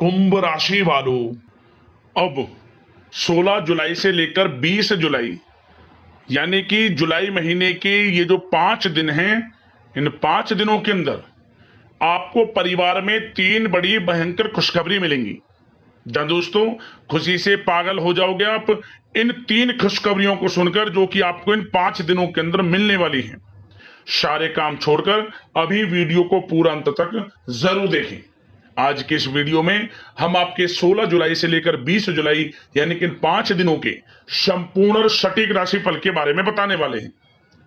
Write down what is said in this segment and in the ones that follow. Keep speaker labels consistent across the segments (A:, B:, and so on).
A: कुंभ राशि वालों, अब 16 जुलाई से लेकर 20 जुलाई यानी कि जुलाई महीने के ये जो 5 दिन हैं, इन 5 दिनों के अंदर आपको परिवार में 3 बड़ी भयंकर खुशखबरी मिलेंगी। जहां दोस्तों खुशी से पागल हो जाओगे आप इन 3 खुशखबरियों को सुनकर, जो कि आपको इन 5 दिनों के अंदर मिलने वाली हैं। सारे काम छोड़कर अभी वीडियो को पूरा अंत तक जरूर देखें। आज के इस वीडियो में हम आपके 16 जुलाई से लेकर 20 जुलाई यानी कि इन 5 दिनों के संपूर्ण और सटीक राशिफल के बारे में बताने वाले हैं।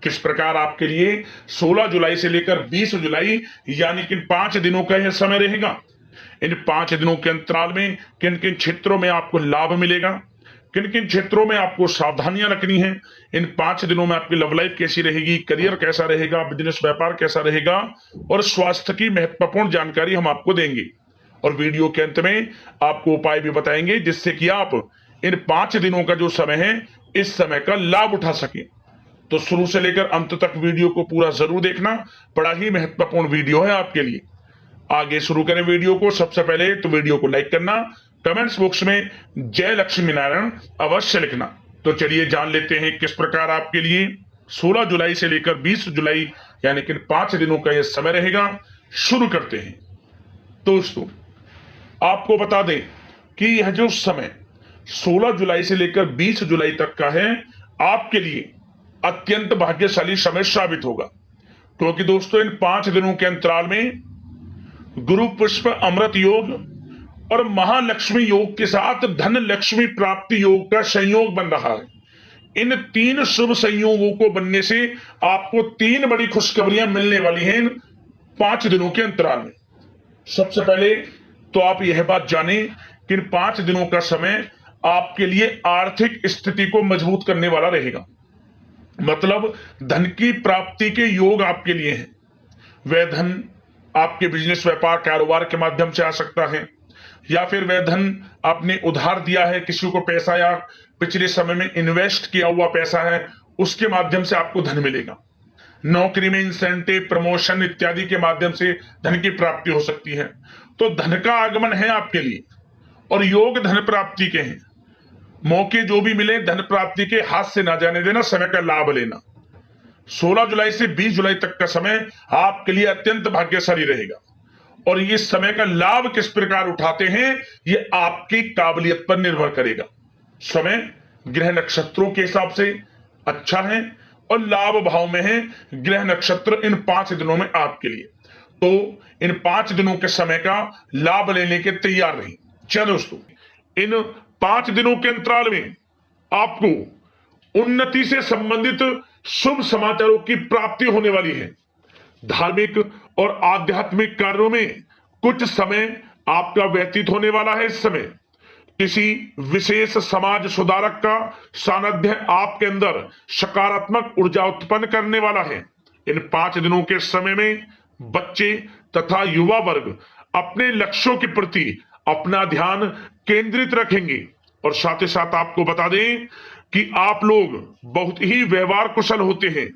A: किस प्रकार आपके लिए 16 जुलाई से लेकर 20 जुलाई यानी कि इन 5 दिनों का यह समय रहेगा। इन 5 दिनों के अंतराल में किन किन क्षेत्रों में आपको लाभ मिलेगा, किन किन क्षेत्रों में आपको सावधानियां रखनी है। इन 5 दिनों में आपकी लव लाइफ कैसी रहेगी, करियर कैसा रहेगा, बिजनेस व्यापार कैसा रहेगा और स्वास्थ्य की महत्वपूर्ण जानकारी हम आपको देंगे। और वीडियो के अंत में आपको उपाय भी बताएंगे जिससे कि आप इन 5 दिनों का जो समय है इस समय का लाभ उठा सके। तो शुरू से लेकर अंत तक वीडियो को पूरा जरूर देखना, बड़ा ही महत्वपूर्ण वीडियो है आपके लिए। आगे शुरू करें वीडियो को। सबसे पहले तो वीडियो को लाइक करना, कमेंट्स बॉक्स में जय लक्ष्मी नारायण अवश्य लिखना। तो चलिए जान लेते हैं किस प्रकार आपके लिए 16 जुलाई से लेकर 20 जुलाई यानी कि 5 दिनों का यह समय रहेगा। शुरू करते हैं। दोस्तों आपको बता दें कि यह जो समय 16 जुलाई से लेकर 20 जुलाई तक का है आपके लिए अत्यंत भाग्यशाली समय साबित होगा, क्योंकि दोस्तों इन 5 दिनों के अंतराल में गुरु पुष्प अमृत योग और महालक्ष्मी योग के साथ धन लक्ष्मी प्राप्ति योग का संयोग बन रहा है। इन 3 शुभ संयोगों को बनने से आपको 3 बड़ी खुशखबरियां मिलने वाली हैं इन 5 दिनों के अंतराल में। सबसे पहले तो आप यह बात जानें कि इन 5 दिनों का समय आपके लिए आर्थिक स्थिति को मजबूत करने वाला रहेगा। मतलब धन की प्राप्ति के योग आपके लिए हैं। वह धन आपके बिजनेस व्यापार कारोबार के माध्यम से आ सकता है, या फिर वह धन आपने उधार दिया है किसी को पैसा, या पिछले समय में इन्वेस्ट किया हुआ पैसा है, उसके माध्यम से आपको धन मिलेगा। नौकरी में इंसेंटिव, प्रमोशन इत्यादि के माध्यम से धन की प्राप्ति हो सकती है। तो धन का आगमन है आपके लिए और योग धन प्राप्ति के हैं। मौके जो भी मिले धन प्राप्ति के हाथ से ना जाने देना, समय का लाभ लेना। 16 जुलाई से 20 जुलाई तक का समय आपके लिए अत्यंत भाग्यशाली रहेगा। और ये समय का लाभ किस प्रकार उठाते हैं ये आपकी काबिलियत पर निर्भर करेगा। समय ग्रह नक्षत्रों के हिसाब से अच्छा है और लाभ भाव में है ग्रह नक्षत्र इन 5 दिनों में आपके लिए। तो इन 5 दिनों के समय का लाभ लेने के तैयार रहिए। चलो दोस्तों, इन 5 दिनों के अंतराल में आपको उन्नति से संबंधित शुभ समाचारों की प्राप्ति होने वाली है। धार्मिक और आध्यात्मिक कार्यों में कुछ समय आपका व्यतीत होने वाला है। इस समय किसी विशेष समाज सुधारक का सानिध्य आपके अंदर सकारात्मक ऊर्जा उत्पन्न करने वाला है। इन 5 दिनों के समय में बच्चे तथा युवा वर्ग अपने लक्ष्यों के प्रति अपना ध्यान केंद्रित रखेंगे। और साथ ही साथ आपको बता दें कि आप लोग बहुत ही व्यवहार कुशल होते हैं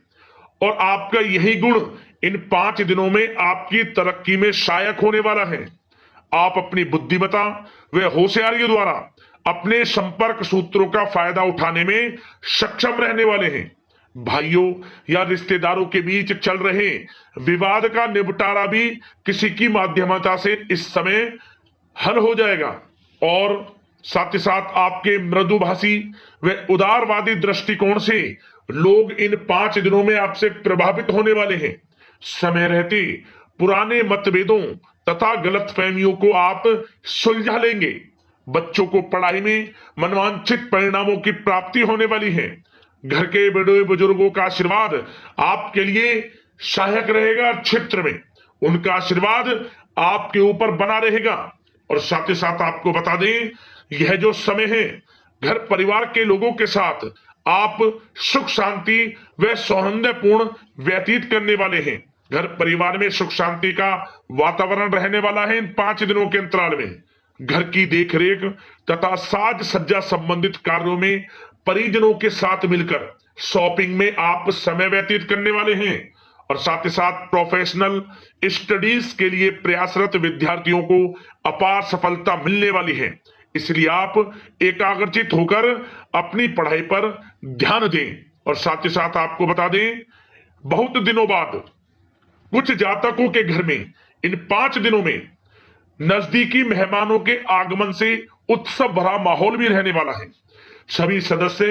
A: और आपका यही गुण इन 5 दिनों में आपकी तरक्की में सहायक होने वाला है। आप अपनी बुद्धिमत्ता व होशियारी द्वारा अपने संपर्क सूत्रों का फायदा उठाने में सक्षम रहने वाले हैं। भाइयों या रिश्तेदारों के बीच चल रहे विवाद का निपटारा भी किसी की माध्यमता से इस समय हल हो जाएगा। और साथ ही साथ आपके मृदुभाषी व उदारवादी दृष्टिकोण से लोग इन 5 दिनों में आपसे प्रभावित होने वाले हैं। समय रहते पुराने मतभेदों तथा गलतफहमियों को आप सुलझा लेंगे। बच्चों को पढ़ाई में मनवांछित परिणामों की प्राप्ति होने वाली है। घर के बड़े बुजुर्गों का आशीर्वाद आपके लिए सहायक रहेगा। क्षेत्र में उनका आशीर्वाद आपके ऊपर बना रहेगा। और साथ ही साथ आपको बता दें यह जो समय है घर परिवार के लोगों के साथ आप सुख शांति व सौहार्दपूर्ण व्यतीत करने वाले हैं। घर परिवार में सुख शांति का वातावरण रहने वाला है। इन 5 दिनों के अंतराल में घर की देखरेख तथा साज सज्जा संबंधित कार्यों में परिजनों के साथ मिलकर शॉपिंग में आप समय व्यतीत करने वाले हैं। और साथ ही साथ प्रोफेशनल स्टडीज के लिए प्रयासरत विद्यार्थियों को अपार सफलता मिलने वाली है। इसलिए आप एकाग्रचित होकर अपनी पढ़ाई पर ध्यान दें। और साथ ही साथ आपको बता दें, बहुत दिनों बाद कुछ जातकों के घर में इन 5 दिनों में नजदीकी मेहमानों के आगमन से उत्सव भरा माहौल भी रहने वाला है। सभी सदस्य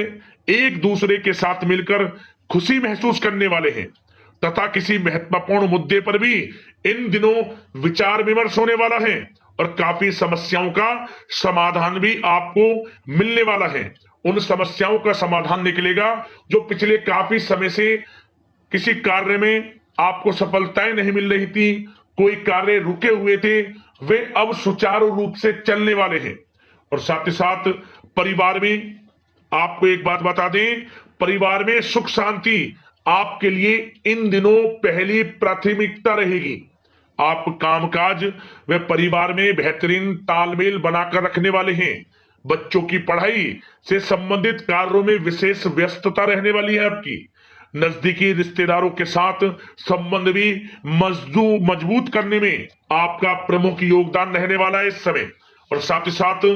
A: एक दूसरे के साथ मिलकर खुशी महसूस करने वाले हैं तथा किसी महत्वपूर्ण मुद्दे पर भी इन दिनों विचार विमर्श होने वाला है और काफी समस्याओं का समाधान भी आपको मिलने वाला है। उन समस्याओं का समाधान निकलेगा जो पिछले काफी समय से किसी कार्य में आपको सफलताएं नहीं मिल रही थी, कोई कार्य रुके हुए थे, वे अब सुचारू रूप से चलने वाले हैं। और साथ ही साथ परिवार में आपको एक बात बता दें, परिवार में सुख शांति आपके लिए इन दिनों पहली प्राथमिकता रहेगी। आप कामकाज व परिवार में बेहतरीन तालमेल बनाकर रखने वाले हैं। बच्चों की पढ़ाई से संबंधित कार्यों में विशेष व्यस्तता रहने वाली है आपकी। नजदीकी रिश्तेदारों के साथ संबंध भी मजबूत करने में आपका प्रमुख योगदान रहने वाला है इस समय। और साथ ही साथ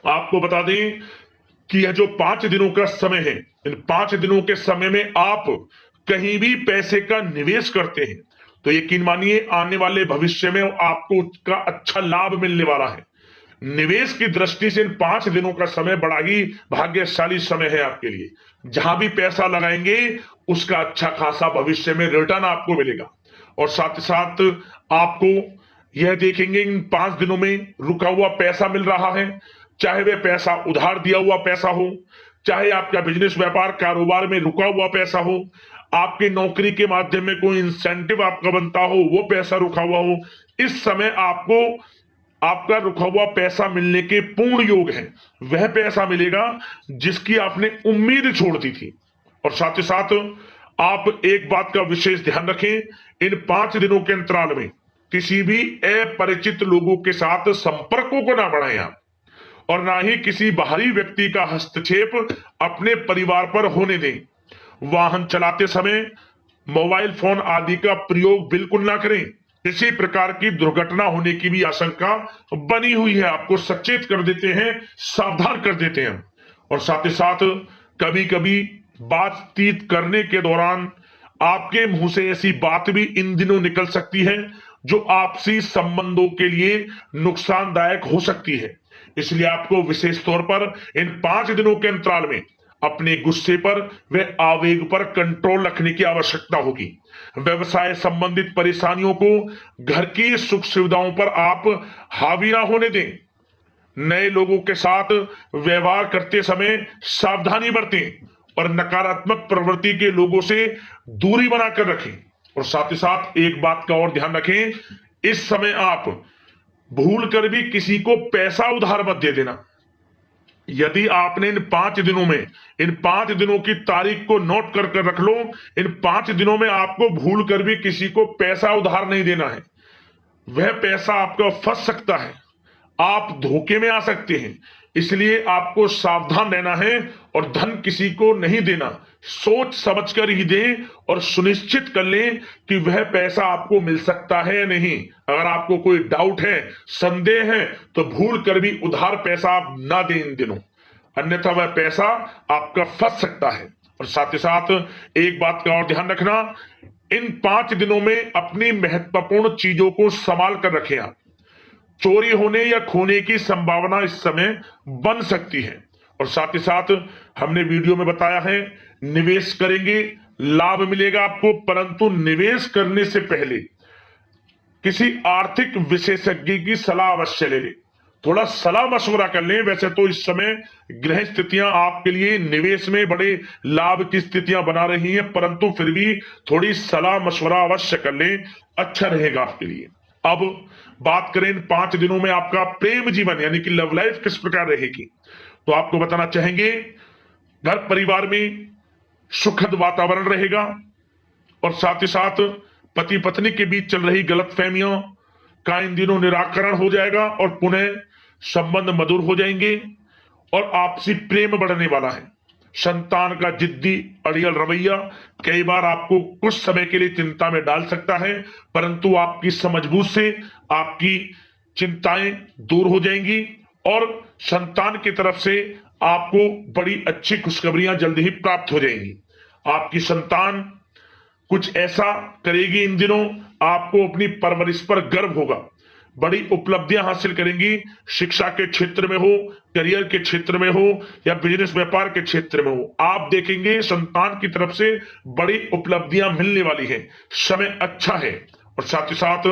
A: आपको बता दें कि यह जो 5 दिनों का समय है, इन 5 दिनों के समय में आप कहीं भी पैसे का निवेश करते हैं तो यकीन मानिए आने वाले भविष्य में आपको उसका अच्छा लाभ मिलने वाला है। निवेश की दृष्टि से इन 5 दिनों का समय बड़ा ही भाग्यशाली समय है आपके लिए। जहां भी पैसा लगाएंगे उसका अच्छा खासा भविष्य में रिटर्न आपको मिलेगा। और साथ ही साथ आपको यह देखेंगे इन 5 दिनों में रुका हुआ पैसा मिल रहा है, चाहे वह पैसा उधार दिया हुआ पैसा हो, चाहे आपका बिजनेस व्यापार कारोबार में रुका हुआ पैसा हो, आपकी नौकरी के माध्यम में कोई इंसेंटिव आपका बनता हो, वो पैसा रुका हुआ हो, इस समय आपको आपका रुका हुआ पैसा मिलने के पूर्ण योग है। वह पैसा मिलेगा जिसकी आपने उम्मीद छोड़ दी थी। और साथ ही साथ आप एक बात का विशेष ध्यान रखें, इन 5 दिनों के अंतराल में किसी भी अपरिचित लोगों के साथ संपर्कों को ना बढ़ाएं आप, और ना ही किसी बाहरी व्यक्ति का हस्तक्षेप अपने परिवार पर होने दें। वाहन चलाते समय मोबाइल फोन आदि का प्रयोग बिल्कुल ना करें। किसी प्रकार की दुर्घटना होने की भी आशंका बनी हुई है, आपको सचेत कर देते हैं, सावधान कर देते हैं। और साथ ही साथ कभी कभी बातचीत करने के दौरान आपके मुंह से ऐसी बात भी इन दिनों निकल सकती है जो आपसी संबंधों के लिए नुकसानदायक हो सकती है। इसलिए आपको विशेष तौर पर इन 5 दिनों के अंतराल में अपने गुस्से पर व आवेग पर कंट्रोल रखने की आवश्यकता होगी। व्यवसाय संबंधित परेशानियों को घर की सुख सुविधाओं पर आप हावी ना होने दें। नए लोगों के साथ व्यवहार करते समय सावधानी बरतें और नकारात्मक प्रवृत्ति के लोगों से दूरी बनाकर रखें। और साथ ही साथ एक बात का और ध्यान रखें, इस समय आप भूल कर भी किसी को पैसा उधार मत दे देना। यदि आपने इन 5 दिनों में इन 5 दिनों की तारीख को नोट कर कर रख लो, इन 5 दिनों में आपको भूल कर भी किसी को पैसा उधार नहीं देना है। वह पैसा आपका फंस सकता है, आप धोखे में आ सकते हैं। इसलिए आपको सावधान रहना है और धन किसी को नहीं देना। सोच समझ कर ही दें और सुनिश्चित कर लें कि वह पैसा आपको मिल सकता है या नहीं। अगर आपको कोई डाउट है, संदेह है, तो भूल कर भी उधार पैसा आप ना दें इन दिनों, अन्यथा वह पैसा आपका फंस सकता है। और साथ ही साथ एक बात का और ध्यान रखना, इन 5 दिनों में अपनी महत्वपूर्ण चीजों को संभाल कर रखें आप। चोरी होने या खोने की संभावना इस समय बन सकती है। और साथ ही साथ हमने वीडियो में बताया है, निवेश करेंगे लाभ मिलेगा आपको, परंतु निवेश करने से पहले किसी आर्थिक विशेषज्ञ की सलाह अवश्य ले लें, थोड़ा सलाह मशवरा कर लें। वैसे तो इस समय ग्रह स्थितियां आपके लिए निवेश में बड़े लाभ की स्थितियां बना रही हैं, परंतु फिर भी थोड़ी सलाह मशवरा अवश्य कर लें, अच्छा रहेगा आपके लिए। अब बात करें इन 5 दिनों में आपका प्रेम जीवन यानी कि लव लाइफ किस प्रकार रहेगी, तो आपको बताना चाहेंगे घर परिवार में सुखद वातावरण रहेगा। और साथ ही साथ पति पत्नी के बीच चल रही गलतफहमियों का इन दिनों निराकरण हो जाएगा और पुनः संबंध मधुर हो जाएंगे और आपसी प्रेम बढ़ने वाला है। संतान का जिद्दी अड़ियल रवैया कई बार आपको कुछ समय के लिए चिंता में डाल सकता है, परंतु आपकी समझबूझ से आपकी चिंताएं दूर हो जाएंगी और संतान की तरफ से आपको बड़ी अच्छी खुशखबरियां जल्द ही प्राप्त हो जाएंगी। आपकी संतान कुछ ऐसा करेगी इन दिनों, आपको अपनी परवरिश पर गर्व होगा। बड़ी उपलब्धियां हासिल करेंगी, शिक्षा के क्षेत्र में हो, करियर के क्षेत्र में हो या बिजनेस व्यापार के क्षेत्र में हो। आप देखेंगे संतान की तरफ से बड़ी उपलब्धियां मिलने वाली है। समय अच्छा है और साथ ही साथ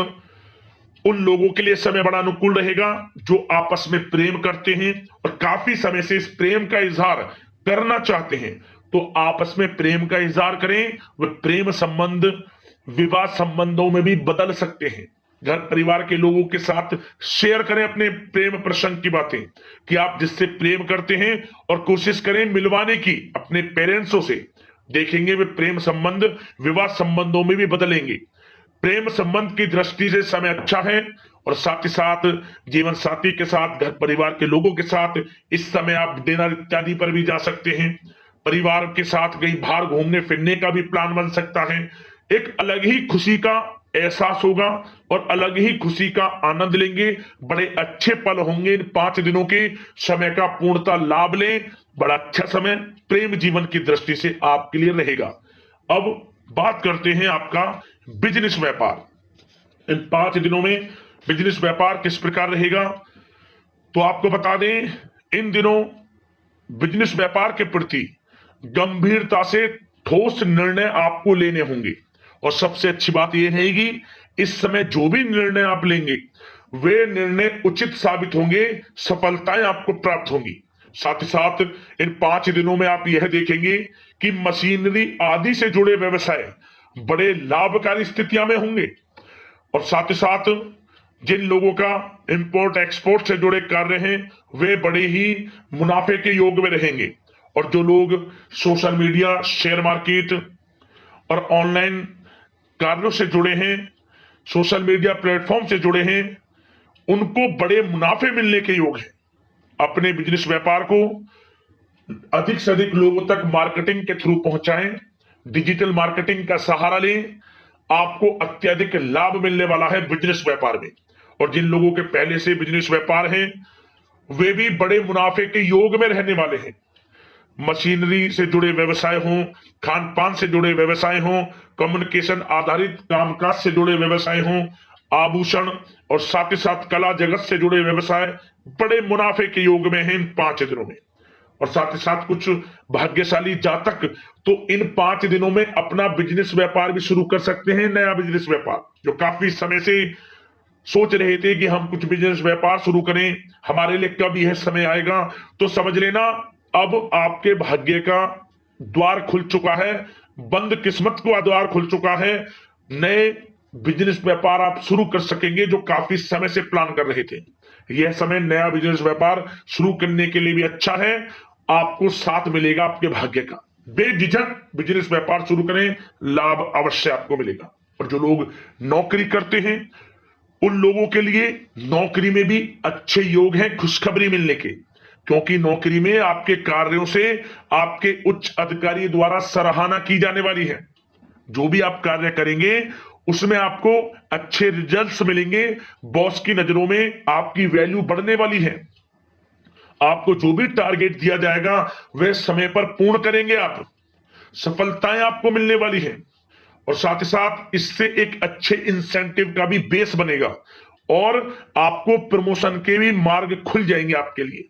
A: उन लोगों के लिए समय बड़ा अनुकूल रहेगा जो आपस में प्रेम करते हैं और काफी समय से इस प्रेम का इजहार करना चाहते हैं। तो आपस में प्रेम का इजहार करें। वह प्रेम संबंध विवाह संबंधों में भी बदल सकते हैं। घर परिवार के लोगों के साथ शेयर करें अपने प्रेम प्रसंग की बातें कि आप जिससे प्रेम करते हैं और कोशिश करें मिलवाने की अपने पेरेंट्सों से। देखेंगे वे प्रेम संबंध विवाह संबंधों में भी बदलेंगे। प्रेम संबंध की दृष्टि से समय अच्छा है और साथ ही साथ जीवन साथी के साथ घर परिवार के लोगों के साथ इस समय आप डिनर इत्यादि पर भी जा सकते हैं। परिवार के साथ कहीं बाहर घूमने फिरने का भी प्लान बन सकता है। एक अलग ही खुशी का एहसास होगा और अलग ही खुशी का आनंद लेंगे। बड़े अच्छे पल होंगे। इन 5 दिनों के समय का पूर्णता लाभ लें। बड़ा अच्छा समय प्रेम जीवन की दृष्टि से आपके लिए रहेगा। अब बात करते हैं आपका बिजनेस व्यापार। इन 5 दिनों में बिजनेस व्यापार किस प्रकार रहेगा, तो आपको बता दें इन दिनों बिजनेस व्यापार के प्रति गंभीरता से ठोस निर्णय आपको लेने होंगे। और सबसे अच्छी बात यह रहेगी इस समय जो भी निर्णय आप लेंगे वे निर्णय उचित साबित होंगे, सफलताएं आपको प्राप्त होंगी। साथ ही साथ इन 5 दिनों में आप यह देखेंगे कि मशीनरी आदि से जुड़े व्यवसाय बड़े लाभकारी स्थितियां में होंगे। और साथ ही साथ जिन लोगों का इंपोर्ट एक्सपोर्ट से जुड़े कार्य हैं वे बड़े ही मुनाफे के योग में रहेंगे। और जो लोग सोशल मीडिया शेयर मार्केट और ऑनलाइन कार्यों से जुड़े हैं, सोशल मीडिया प्लेटफॉर्म से जुड़े हैं, उनको बड़े मुनाफे मिलने के योग हैं। अपने बिजनेस व्यापार को अधिक से अधिक लोगों तक मार्केटिंग के थ्रू पहुंचाएं, डिजिटल मार्केटिंग का सहारा लें। आपको अत्यधिक लाभ मिलने वाला है बिजनेस व्यापार में। और जिन लोगों के पहले से बिजनेस व्यापार है वे भी बड़े मुनाफे के योग में रहने वाले हैं। मशीनरी से जुड़े व्यवसाय हों, खान पान से जुड़े व्यवसाय हों, कम्युनिकेशन आधारित कामकाज से जुड़े व्यवसाय हों, आभूषण और साथ ही साथ कला जगत से जुड़े व्यवसाय बड़े मुनाफे के योग में हैं इन 5 दिनों में। और साथ ही साथ कुछ भाग्यशाली जातक तो इन 5 दिनों में अपना बिजनेस व्यापार भी शुरू कर सकते हैं। नया बिजनेस व्यापार जो काफी समय से सोच रहे थे कि हम कुछ बिजनेस व्यापार शुरू करें, हमारे लिए कब यह समय आएगा, तो समझ लेना अब आपके भाग्य का द्वार खुल चुका है। बंद किस्मत का द्वार खुल चुका है। नए बिजनेस व्यापार आप शुरू कर सकेंगे जो काफी समय से प्लान कर रहे थे। यह समय नया बिजनेस व्यापार शुरू करने के लिए भी अच्छा है। आपको साथ मिलेगा आपके भाग्य का। बेझिझक बिजनेस व्यापार शुरू करें, लाभ अवश्य आपको मिलेगा। और जो लोग नौकरी करते हैं उन लोगों के लिए नौकरी में भी अच्छे योग हैं खुशखबरी मिलने के, क्योंकि नौकरी में आपके कार्यों से आपके उच्च अधिकारी द्वारा सराहना की जाने वाली है। जो भी आप कार्य करेंगे उसमें आपको अच्छे रिजल्ट्स मिलेंगे। बॉस की नजरों में आपकी वैल्यू बढ़ने वाली है। आपको जो भी टारगेट दिया जाएगा वह समय पर पूर्ण करेंगे आप। सफलताएं आपको मिलने वाली है। और साथ ही साथ इससे एक अच्छे इंसेंटिव का भी बेस बनेगा और आपको प्रमोशन के भी मार्ग खुल जाएंगे आपके लिए।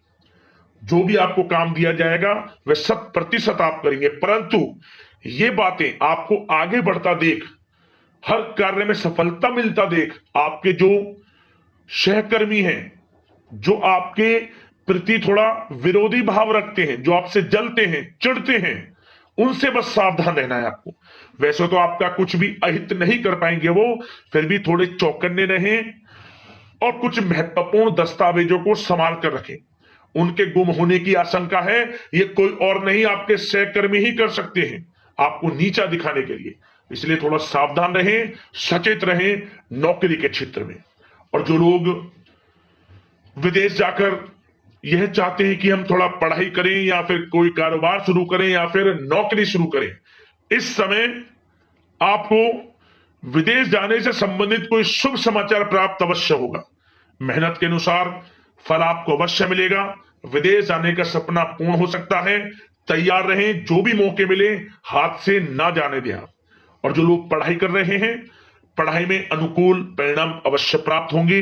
A: जो भी आपको काम दिया जाएगा वह 100% आप करेंगे। परंतु ये बातें आपको आगे बढ़ता देख, हर कार्य में सफलता मिलता देख, आपके जो सहकर्मी हैं, जो आपके प्रति थोड़ा विरोधी भाव रखते हैं, जो आपसे जलते हैं, चिढ़ते हैं, उनसे बस सावधान रहना है आपको। वैसे तो आपका कुछ भी अहित नहीं कर पाएंगे वो, फिर भी थोड़े चौकन्ने रहें और कुछ महत्वपूर्ण दस्तावेजों को संभाल कर रखें। उनके गुम होने की आशंका है, ये कोई और नहीं आपके सहकर्मी ही कर सकते हैं आपको नीचा दिखाने के लिए। इसलिए थोड़ा सावधान रहें, सचेत रहें नौकरी के क्षेत्र में। और जो लोग विदेश जाकर यह चाहते हैं कि हम थोड़ा पढ़ाई करें या फिर कोई कारोबार शुरू करें या फिर नौकरी शुरू करें, इस समय आपको विदेश जाने से संबंधित कोई शुभ समाचार प्राप्त अवश्य होगा। मेहनत के अनुसार फल आपको अवश्य मिलेगा। विदेश जाने का सपना पूर्ण हो सकता है। तैयार रहें, जो भी मौके मिले हाथ से ना जाने दें आप। और जो लोग पढ़ाई कर रहे हैं, पढ़ाई में अनुकूल परिणाम अवश्य प्राप्त होंगे।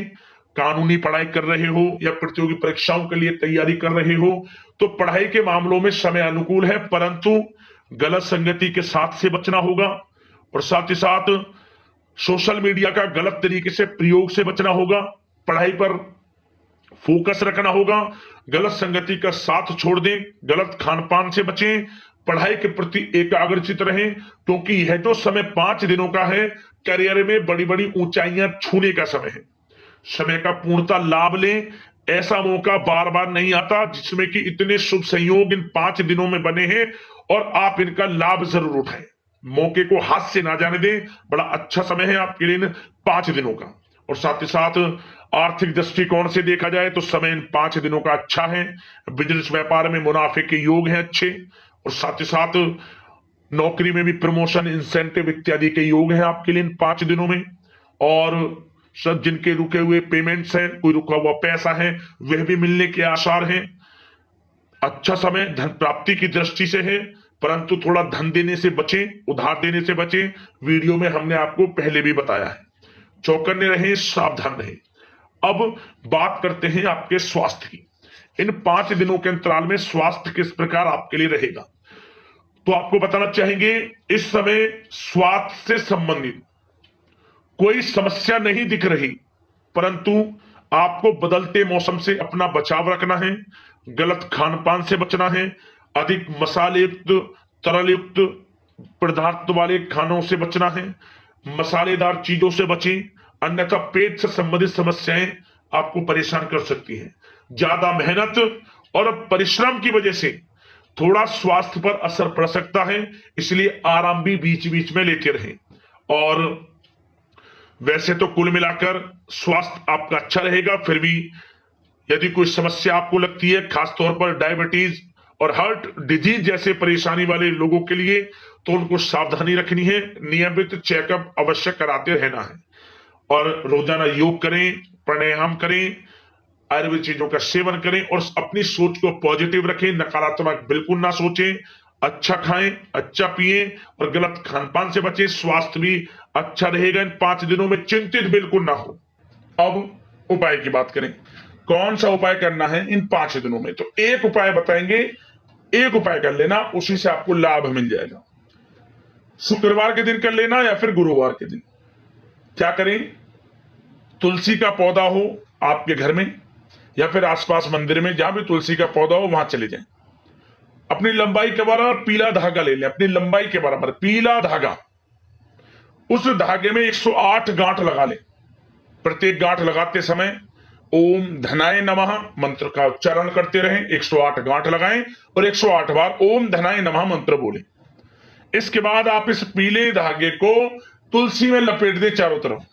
A: कानूनी पढ़ाई कर रहे हो या प्रतियोगी परीक्षाओं के लिए तैयारी कर रहे हो तो पढ़ाई के मामलों में समय अनुकूल है, परंतु गलत संगति के साथ से बचना होगा और साथ ही साथ सोशल मीडिया का गलत तरीके से प्रयोग से बचना होगा। पढ़ाई पर फोकस रखना होगा। गलत संगति का साथ छोड़ दें, गलत खान पान से बचें, पढ़ाई के प्रति एकाग्रचित रहें, क्योंकि यह जो समय 5 दिनों का है, करियर में बड़ी बड़ी ऊंचाइयां छूने का समय है। समय का पूर्णता लाभ लें। ऐसा मौका बार बार नहीं आता जिसमें कि इतने शुभ संयोग इन 5 दिनों में बने हैं और आप इनका लाभ जरूर उठाएं। मौके को हाथ से ना जाने दें। बड़ा अच्छा समय है आपके लिए इन 5 दिनों का। और साथ ही साथ आर्थिक दृष्टिकोण से देखा जाए तो समय इन 5 दिनों का अच्छा है। बिजनेस व्यापार में मुनाफे के योग हैं अच्छे, और साथ ही साथ नौकरी में भी प्रमोशन, इंसेंटिव इत्यादि के योग हैं आपके लिए इन 5 दिनों में। और सब जिनके रुके हुए पेमेंट्स हैं, कोई रुका हुआ पैसा है, वह भी मिलने के आसार हैं। अच्छा समय धन प्राप्ति की दृष्टि से है, परंतु थोड़ा धन देने से बचें, उधार देने से बचें। वीडियो में हमने आपको पहले भी बताया है। चौकन्ने रहें, सावधान रहें। अब बात करते हैं आपके स्वास्थ्य की। इन 5 दिनों के अंतराल में स्वास्थ्य किस प्रकार आपके लिए रहेगा, तो आपको बताना चाहेंगे इस समय स्वास्थ्य से संबंधित कोई समस्या नहीं दिख रही, परंतु आपको बदलते मौसम से अपना बचाव रखना है। गलत खान पान से बचना है। अधिक मसाले युक्त, तरल युक्त पदार्थ वाले खानों से बचना है। मसालेदार चीजों से बचें, अन्यथा पेट से संबंधित समस्याएं आपको परेशान कर सकती हैं। ज्यादा मेहनत और परिश्रम की वजह से थोड़ा स्वास्थ्य पर असर पड़ सकता है, इसलिए आराम भी बीच बीच में लेते रहें। और वैसे तो कुल मिलाकर स्वास्थ्य आपका अच्छा रहेगा, फिर भी यदि कोई समस्या आपको लगती है, खासतौर पर डायबिटीज और हार्ट डिजीज जैसे परेशानी वाले लोगों के लिए, तो उनको सावधानी रखनी है। नियमित चेकअप अवश्य कराते रहना है और रोजाना योग करें, प्राणायाम करें, आयुर्वेद चीजों का सेवन करें और अपनी सोच को पॉजिटिव रखें। नकारात्मक बिल्कुल ना सोचें। अच्छा खाएं, अच्छा पिएं और गलत खान पान से बचें। स्वास्थ्य भी अच्छा रहेगा इन 5 दिनों में, चिंतित बिल्कुल ना हो। अब उपाय की बात करें, कौन सा उपाय करना है इन 5 दिनों में, तो एक उपाय बताएंगे, एक उपाय कर लेना, उसी से आपको लाभ मिल जाएगा। शुक्रवार के दिन कर लेना या फिर गुरुवार के दिन। क्या करें, तुलसी का पौधा हो आपके घर में या फिर आसपास मंदिर में, जहां भी तुलसी का पौधा हो वहां चले जाएं। अपनी लंबाई के बराबर पीला धागा ले लें, अपनी लंबाई के बराबर पीला धागा। उस धागे में 108 गांठ लगा लें। प्रत्येक गांठ लगाते समय ओम धनाय नमः मंत्र का उच्चारण करते रहें। 108 गांठ लगाएं और 108 बार ओम धनाय नमः मंत्र बोलें। इसके बाद आप इस पीले धागे को तुलसी में लपेट दें चारों तरफ,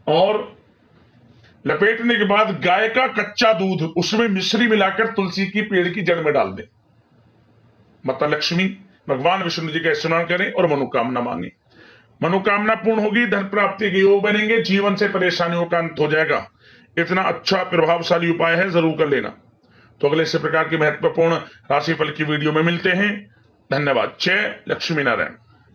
A: और लपेटने के बाद गाय का कच्चा दूध उसमें मिश्री मिलाकर तुलसी की पेड़ की जड़ में डाल दें। माता लक्ष्मी, भगवान विष्णु जी का स्मरण करें और मनोकामना मांगे। मनोकामना पूर्ण होगी, धन प्राप्ति के योग बनेंगे, जीवन से परेशानियों का अंत हो जाएगा। इतना अच्छा प्रभावशाली उपाय है, जरूर कर लेना। तो अगले इसी प्रकार की महत्वपूर्ण राशिफल की वीडियो में मिलते हैं। धन्यवाद। जय लक्ष्मी नारायण।